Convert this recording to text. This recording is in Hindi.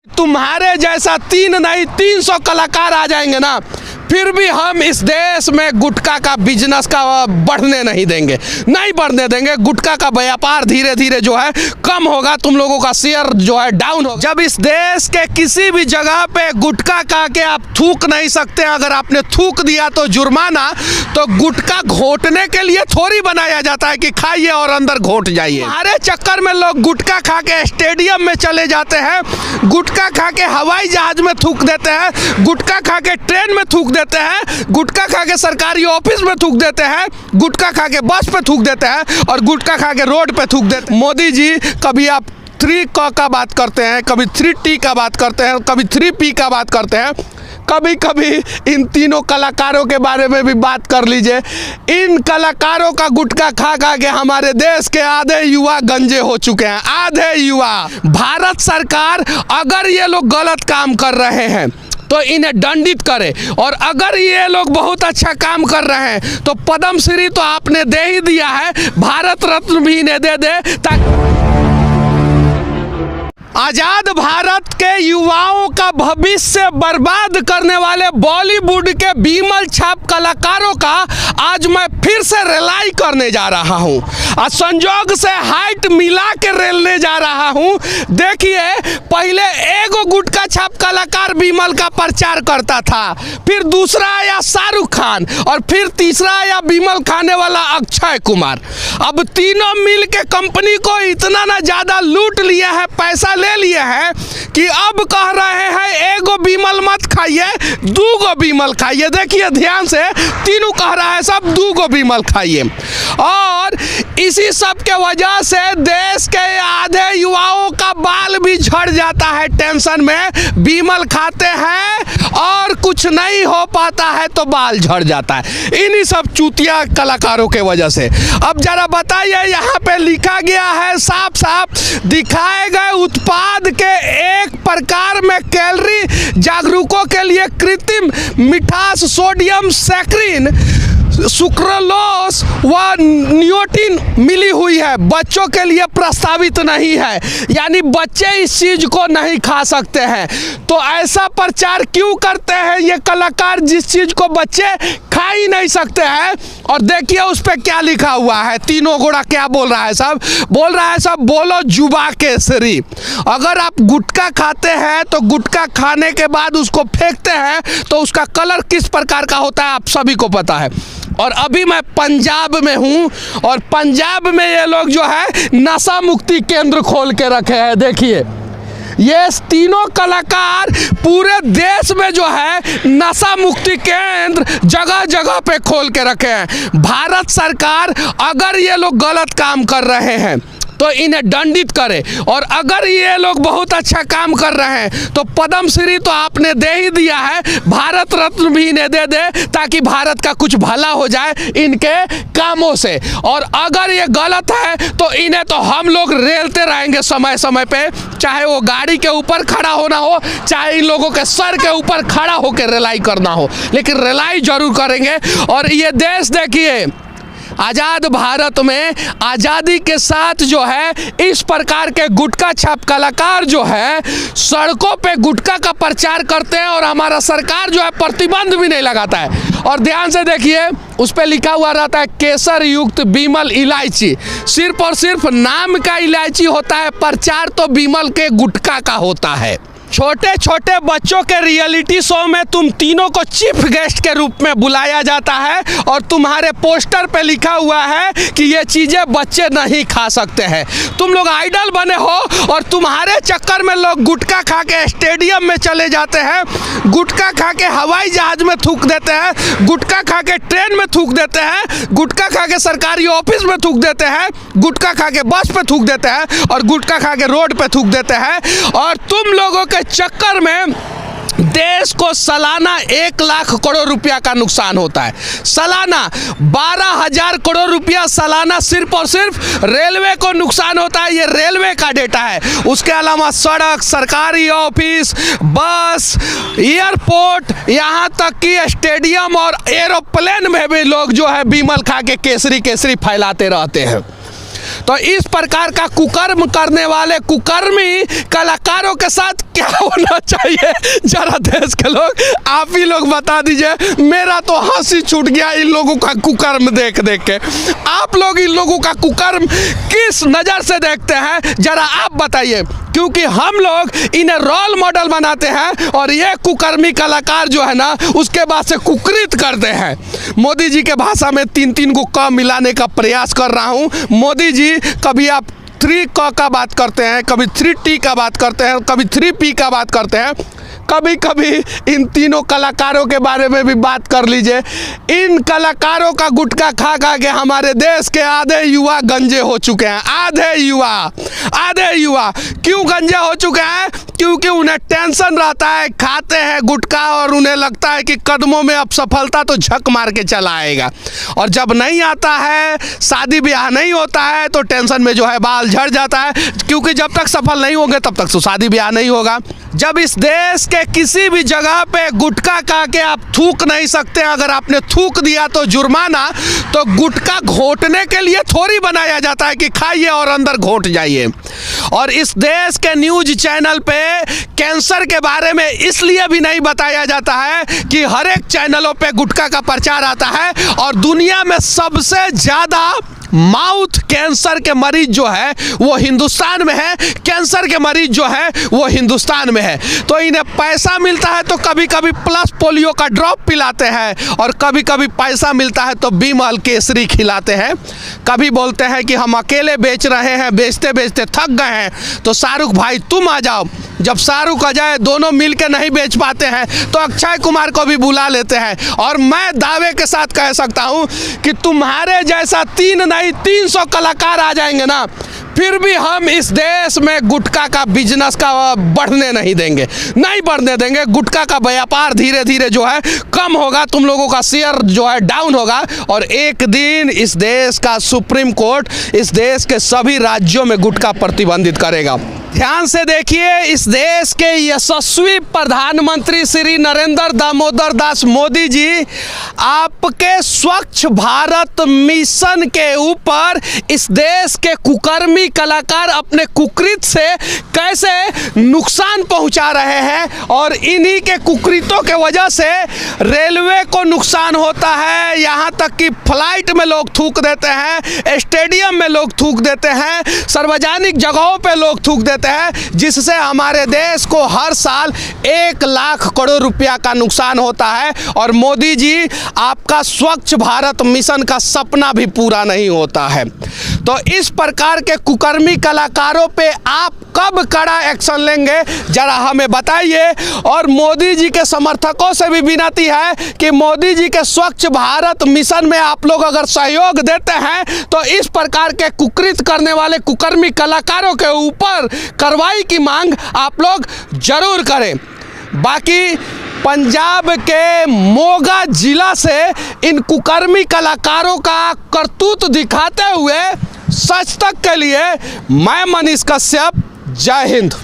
तुम्हारे जैसा 3 नहीं 300 कलाकार आ जाएंगे ना, फिर भी हम इस देश में गुटखा का बिजनेस का बढ़ने नहीं देंगे, नहीं बढ़ने देंगे। गुटखा का व्यापार धीरे धीरे जो है कम होगा, तुम लोगों का शेयर जो है डाउन होगा। जब इस देश के किसी भी जगह पे गुटखा खा के आप थूक नहीं सकते, अगर आपने थूक दिया तो जुर्माना, तो गुटखा घोटने के लिए थोड़ी बनाया जाता है कि खाइए और अंदर घोट जाइए। हमारे चक्कर में लोग गुटखा खा के स्टेडियम में चले जाते हैं, गुटखा खा के हवाई जहाज में थूक देते हैं, गुटखा खा के ट्रेन में थूक देते हैं, गुटखा खा के सरकारी ऑफिस में थूक देते हैं, गुटखा खा के बस पे थूक देते हैं और गुटखा खा के रोड पे थूक देते हैं। मोदी जी, कभी आप 3 का बात करते हैं, कभी 3T का बात करते हैं, कभी 3P का बात करते हैं, कभी कभी इन तीनों कलाकारों के बारे में भी बात कर लीजिए। इन कलाकारों का गुटखा खा खा के हमारे देश के आधे युवा गंजे हो चुके हैं, आधे युवा। भारत सरकार अगर ये लोग गलत काम कर रहे हैं तो इन्हें दंडित करे, और अगर ये लोग बहुत अच्छा काम कर रहे हैं तो पद्म श्री तो आपने दे ही दिया है, भारत रत्न भी इन्हें दे दे ताकि आजाद भारत के युवाओं का भविष्य बर्बाद करने वाले बॉलीवुड के बीमल छाप कलाकारों का आज मैं फिर से रिलाई करने जा रहा हूं। आज संजोग से हाइट मिला के रेलने जा रहा हूं। देखिए, पहले एगो गुटखा छाप कलाकार बीमल का प्रचार करता था, फिर दूसरा आया शाहरुख खान और फिर तीसरा आया बीमल खाने वाला अक्षय कुमार। अब तीनों मिल के कंपनी को इतना ना ज्यादा लूट लिया है, पैसा ले लिए हैं कि अब कह रहे हैं एगो बीमल मत खाइए, 2 बीमल खाइए। देखिए ध्यान से, तीनों कह रहा है सब 2 बीमल खाइए। और इसी सब के वजह से देश के आधे युवाओं का बाल भी झड़ जाता है टेंशन में। बीमल खाते हैं और कुछ नहीं हो पाता है तो बाल झड़ जाता है, इन्हीं सब चूतिया कलाकारों के वजह से। अब जरा बताइए, यहाँ पे लिखा गया है, साफ साफ दिखाए गए उत्पाद के एक प्रकार में कैलोरी जागरूकों के लिए कृत्रिम मिठास, सोडियम, सैक्रिन, सुक्रोलोस व निकोटीन मिली हुई है, बच्चों के लिए प्रस्तावित नहीं है, यानी बच्चे इस चीज को नहीं खा सकते हैं। तो ऐसा प्रचार क्यों करते हैं ये कलाकार, जिस चीज को बच्चे खा ही नहीं सकते हैं? और देखिए उस पर क्या लिखा हुआ है, तीनों घोड़ा क्या बोल रहा है, सब बोल रहा है, सब बोलो जुबा केसरी। अगर आप गुटखा खाते हैं तो गुटखा खाने के बाद उसको फेंकते हैं तो उसका कलर किस प्रकार का होता है आप सभी को पता है। और अभी मैं पंजाब में हूँ, और पंजाब में ये लोग जो है नशा मुक्ति केंद्र खोल के रखे हैं। देखिए, ये तीनों कलाकार पूरे देश में जो है नशा मुक्ति केंद्र जगह जगह पे खोल के रखे हैं। भारत सरकार अगर ये लोग गलत काम कर रहे हैं तो इन्हें दंडित करे, और अगर ये लोग बहुत अच्छा काम कर रहे हैं तो पद्म श्री तो आपने दे ही दिया है, भारत रत्न भी इन्हें दे दे ताकि भारत का कुछ भला हो जाए इनके कामों से। और अगर ये गलत है तो इन्हें तो हम लोग रेलते रहेंगे समय समय पे, चाहे वो गाड़ी के ऊपर खड़ा होना हो, चाहे इन लोगों के सर के ऊपर खड़ा होकर रिलाई करना हो, लेकिन रिलाई जरूर करेंगे। और ये देश देखिए, आजाद भारत में आज़ादी के साथ जो है इस प्रकार के गुटखा छाप कलाकार जो है सड़कों पे गुटखा का प्रचार करते हैं, और हमारा सरकार जो है प्रतिबंध भी नहीं लगाता है। और ध्यान से देखिए, उस पे लिखा हुआ रहता है केसर युक्त बीमल इलायची, सिर्फ और सिर्फ नाम का इलायची होता है, प्रचार तो बीमल के गुटखा का होता है। छोटे छोटे बच्चों के रियलिटी शो में तुम तीनों को चीफ गेस्ट के रूप में बुलाया जाता है, और तुम्हारे पोस्टर पे लिखा हुआ है कि ये चीज़ें बच्चे नहीं खा सकते हैं। तुम लोग आइडल बने हो, और तुम्हारे चक्कर में लोग गुटखा खा के स्टेडियम में चले जाते हैं, गुटखा खा के हवाई जहाज में थूक देते हैं, गुटखा खा के ट्रेन में थूक देते हैं, गुटखा खा के सरकारी ऑफिस में थूक देते हैं, गुटखा खा के बस पे थूक देते हैं, और गुटखा खा के रोड पे थूक देते हैं। और तुम लोगों के चक्कर में देश को सालाना 1 लाख करोड़ रुपया का नुकसान होता है। सालाना 12,000 करोड़ रुपया सालाना सिर्फ और सिर्फ रेलवे को नुकसान होता है। ये रेलवे का डेटा है। उसके अलावा सड़क, सरकारी ऑफिस, बस, एयरपोर्ट, यहाँ तक कि स्टेडियम और एरोप्लेन में भी लोग जो है बीमल खा के केसरी केसरी फैलाते रहते हैं। तो इस प्रकार का कुकर्म करने वाले कुकर्मी कलाकारों के साथ क्या होना चाहिए जरा देश के लोग आप ही लोग बता दीजिए। मेरा तो हंसी छूट गया इन लोगों का कुकर्म देख देख के। आप लोग इन लोगों का कुकर्म किस नज़र से देखते हैं जरा आप बताइए, क्योंकि हम लोग इन्हें रोल मॉडल बनाते हैं और ये कुकर्मी कलाकार जो है ना उसके बाद से कुकृत करते हैं। मोदी जी के भाषा में 3-3 को क मिलाने का प्रयास कर रहा हूँ। मोदी जी कभी आप 3 क का बात करते हैं, कभी 3T का बात करते हैं, कभी 3P का बात करते हैं। कभी कभी इन तीनों कलाकारों के बारे में भी बात कर लीजिए। इन कलाकारों का गुटखा खा खा के हमारे देश के आधे युवा गंजे हो चुके हैं। आधे युवा क्यों गंजे हो चुके हैं? क्योंकि उन्हें टेंशन रहता है, खाते हैं गुटखा और उन्हें लगता है कि कदमों में अब सफलता तो झक मार के चला आएगा, और जब नहीं आता है, शादी ब्याह नहीं होता है तो टेंशन में जो है बाल झड़ जाता है, क्योंकि जब तक सफल नहीं होंगे तब तक तो शादी ब्याह नहीं होगा। जब इस देश के किसी भी जगह पे गुटखा खा के आप थूक नहीं सकते, अगर आपने थूक दिया तो जुर्माना, तो गुटखा घोटने के लिए थोड़ी बनाया जाता है कि खाइए और अंदर घोट जाइए। और इस देश के न्यूज चैनल पे कैंसर के बारे में इसलिए भी नहीं बताया जाता है कि हर एक चैनलों पे गुटखा का प्रचार आता है, और दुनिया में सबसे ज़्यादा माउथ कैंसर के मरीज जो है वो हिंदुस्तान में है, कैंसर के मरीज जो है वो हिंदुस्तान में है। तो इन्हें पैसा मिलता है तो कभी कभी प्लस पोलियो का ड्रॉप पिलाते हैं, और कभी कभी पैसा मिलता है तो बीमल केसरी खिलाते हैं। कभी बोलते हैं कि हम अकेले बेच रहे हैं, बेचते बेचते थक गए हैं, तो शाहरुख भाई तुम आ जाओ। जब शाहरुख आ जाए, दोनों मिलकर नहीं बेच पाते हैं तो अक्षय कुमार को भी बुला लेते हैं। और मैं दावे के साथ कह सकता हूं कि तुम्हारे जैसा 300 कलाकार आ जाएंगे ना, फिर भी हम इस देश में गुटखा का बिजनेस का बढ़ने नहीं देंगे, नहीं बढ़ने देंगे। गुटखा का व्यापार धीरे धीरे जो है कम होगा, तुम लोगों का शेयर जो है डाउन होगा, और एक दिन इस देश का सुप्रीम कोर्ट इस देश के सभी राज्यों में गुटखा प्रतिबंधित करेगा। ध्यान से देखिए, इस देश के यशस्वी प्रधानमंत्री श्री नरेंद्र दामोदर दास मोदी जी आपके स्वच्छ भारत मिशन के ऊपर इस देश के कुकर्मी कलाकार अपने कुकृत से कैसे नुकसान पहुंचा रहे हैं, और इन्हीं के कुकृतों के वजह से रेलवे को नुकसान होता है। यहाँ तक कि फ्लाइट में लोग थूक देते हैं, स्टेडियम में लोग थूक देते हैं, सार्वजनिक जगहों पे लोग थूक देते हैं, जिससे हमारे देश को हर साल 1 लाख करोड़ रुपया का नुकसान होता है। और मोदी जी आपका स्वच्छ भारत मिशन का सपना भी पूरा नहीं होता है। तो इस प्रकार के कुकर्मी कलाकारों पे आप कब कड़ा एक्शन लेंगे जरा हमें बताइए। और मोदी जी के समर्थकों से भी विनती है कि मोदी जी के स्वच्छ भारत मिशन में आप लोग अगर सहयोग देते हैं तो इस प्रकार के कुकृत करने वाले कुकर्मी कलाकारों के ऊपर कार्रवाई की मांग आप लोग जरूर करें। बाकी पंजाब के मोगा जिला से इन कुकर्मी कलाकारों का करतूत दिखाते हुए सच तक के लिए मैं मनीष कश्यप, जय हिंद।